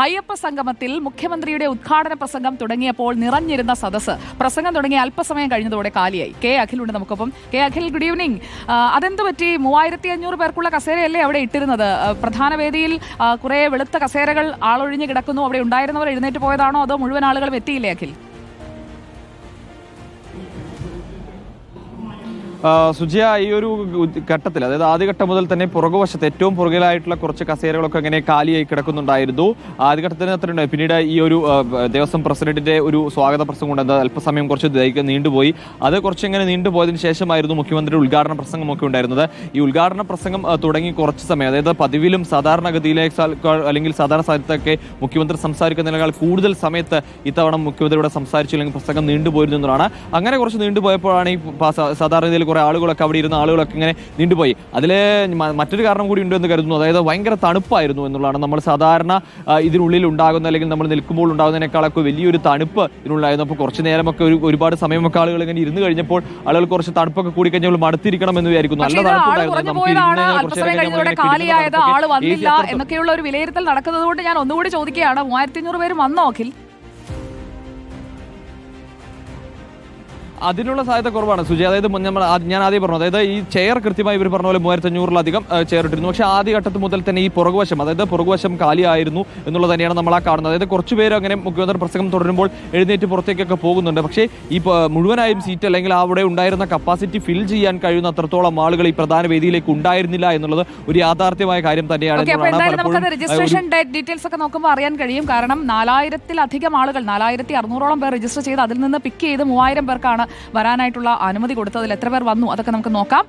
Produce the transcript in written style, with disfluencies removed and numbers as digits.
അയ്യപ്പ സംഗമത്തിൽ മുഖ്യമന്ത്രിയുടെ ഉദ്ഘാടന പ്രസംഗം തുടങ്ങിയപ്പോൾ നിറഞ്ഞിരുന്ന സദസ്സ് പ്രസംഗം തുടങ്ങിയ അല്പസമയം കഴിഞ്ഞതോടെ കാലിയായി. കെ അഖിലുണ്ട് നമുക്കൊപ്പം. K Akhil, good evening. അതെന്ത് പറ്റി? 3500 പേർക്കുള്ള കസേരയല്ലേ അവിടെ ഇട്ടിരുന്നത്? പ്രധാന വേദിയിൽ കുറെ വെളുത്ത കസേരകൾ ആളൊഴിഞ്ഞ് കിടക്കുന്നു. അവിടെ ഉണ്ടായിരുന്നവർ എഴുന്നേറ്റ് പോയതാണോ അതോ മുഴുവൻ ആളുകളും എത്തിയില്ലേ അഖിൽ? സുജിയ, ഈ ഒരു ഘട്ടത്തിൽ, അതായത് ആദ്യഘട്ടം മുതൽ തന്നെ പുറകുവശത്ത് ഏറ്റവും പുറകിലായിട്ടുള്ള കുറച്ച് കസേരകളൊക്കെ ഇങ്ങനെ കാലിയായി കിടക്കുന്നുണ്ടായിരുന്നു. ആദ്യഘട്ടത്തിന് അത്രയുണ്ട്. പിന്നീട് ഈ ഒരു ദേവസ്വം പ്രസിഡന്റിന്റെ ഒരു സ്വാഗത പ്രസംഗം കൊണ്ട് അല്പസമയം കുറച്ച് നീണ്ടുപോയി. അത് കുറച്ചിങ്ങനെ നീണ്ടുപോയതിനു ശേഷമായിരുന്നു മുഖ്യമന്ത്രിയുടെ ഉദ്ഘാടന പ്രസംഗമൊക്കെ ഉണ്ടായിരുന്നത്. ഈ ഉദ്ഘാടന പ്രസംഗം തുടങ്ങി കുറച്ച് സമയം, അതായത് പതിവിലും അല്ലെങ്കിൽ സാധാരണ സാഹചര്യത്തൊക്കെ മുഖ്യമന്ത്രി സംസാരിക്കുന്നതിനേക്കാൾ കൂടുതൽ സമയത്ത് ഇത്തവണ മുഖ്യമന്ത്രിയുടെ സംസാരിച്ചു, അല്ലെങ്കിൽ പ്രസംഗം നീണ്ടുപോയിരുന്നു എന്നതാണ്. അങ്ങനെ കുറച്ച് നീണ്ടുപോയപ്പോഴാണ് ഈ സാധാരണ കുറെ ആളുകളൊക്കെ അവിടെ ഇരുന്ന ആളുകളൊക്കെ ഇങ്ങനെ നീണ്ടുപോയി. അതിൽ മറ്റൊരു കാരണം കൂടി ഉണ്ട് എന്ന് കരുതുന്നു. അതായത് ഭയങ്കര തണുപ്പായിരുന്നു എന്നുള്ളതാണ്. നമ്മൾ സാധാരണ ഇതിനുള്ളിൽ ഉണ്ടാകുന്ന, അല്ലെങ്കിൽ നമ്മൾ നിൽക്കുമ്പോൾ ഉണ്ടാകുന്നതിനേക്കാളൊക്കെ വലിയൊരു തണുപ്പ് ഇതിനുള്ളായിരുന്നു. അപ്പോൾ കുറച്ച് നേരമൊക്കെ ഒരുപാട് സമയമൊക്കെ ആളുകൾ ഇങ്ങനെ ഇരുന്ന് കഴിഞ്ഞപ്പോൾ ആളുകൾ കുറച്ച് തണുപ്പൊക്കെ കൂടി കഴിഞ്ഞാൽ മടുത്തിരിക്കണം എന്ന് വിചാരിക്കുന്നു. നല്ല തണുപ്പുണ്ടായിരുന്നു. എന്നൊക്കെയുള്ള ഒരു വിലയിരുത്തൽ നടക്കുന്നത് കൊണ്ട് ഞാൻ ഒന്നുകൂടി ചോദിക്കുകയാണ്, 3500 പേര് വന്നോ അഖിൽ? അതിനുള്ള സാധ്യത കുറവാണ് സുജി. അതായത് ഞാൻ ആദ്യം പറഞ്ഞു, അതായത് ഈ ചെയർ കൃത്യമായി ഇവർ പറഞ്ഞ പോലെ 3500-ലധികം ചെയർ ഇട്ടിരുന്നു. പക്ഷേ ആദ്യഘട്ടത്തിൽ മുതൽ തന്നെ ഈ പുറകുവശം, അതായത് പുറകുവശം കാലിയായിരുന്നു എന്നുള്ളത് തന്നെയാണ് നമ്മൾ കാണുന്നത്. അതായത് കുറച്ചുപേര് അങ്ങനെ മുഖ്യമന്ത്രി പ്രസംഗം തുടരുമ്പോൾ എഴുന്നേറ്റ് പുറത്തേക്കൊക്കെ പോകുന്നുണ്ട്. പക്ഷേ ഈ മുഴുവനായും സീറ്റ്, അല്ലെങ്കിൽ അവിടെ ഉണ്ടായിരുന്ന കപ്പാസിറ്റി ഫിൽ ചെയ്യാൻ കഴിയുന്ന അത്രത്തോളം ആളുകൾ ഈ പ്രധാന വേദിയിലേക്ക് ഉണ്ടായിരുന്നില്ല എന്നുള്ളത് ഒരു യാഥാർത്ഥ്യമായ കാര്യം തന്നെയാണ്. രജിസ്ട്രേഷൻ ഡീറ്റെയിൽസ് ഒക്കെ നോക്കുമ്പോൾ അറിയാൻ കഴിയും. കാരണം 4000-ലധികം ആളുകൾ, 4600-ഓളം പേർ രജിസ്റ്റർ ചെയ്ത് അതിൽ നിന്ന് പിക്ക് ചെയ്ത് 3000 പേർക്കാണ് വരാനായിട്ടുള്ള അനുമതി കൊടുത്തതിൽ എത്ര പേർ വന്നു അതൊക്കെ നമുക്ക് നോക്കാം.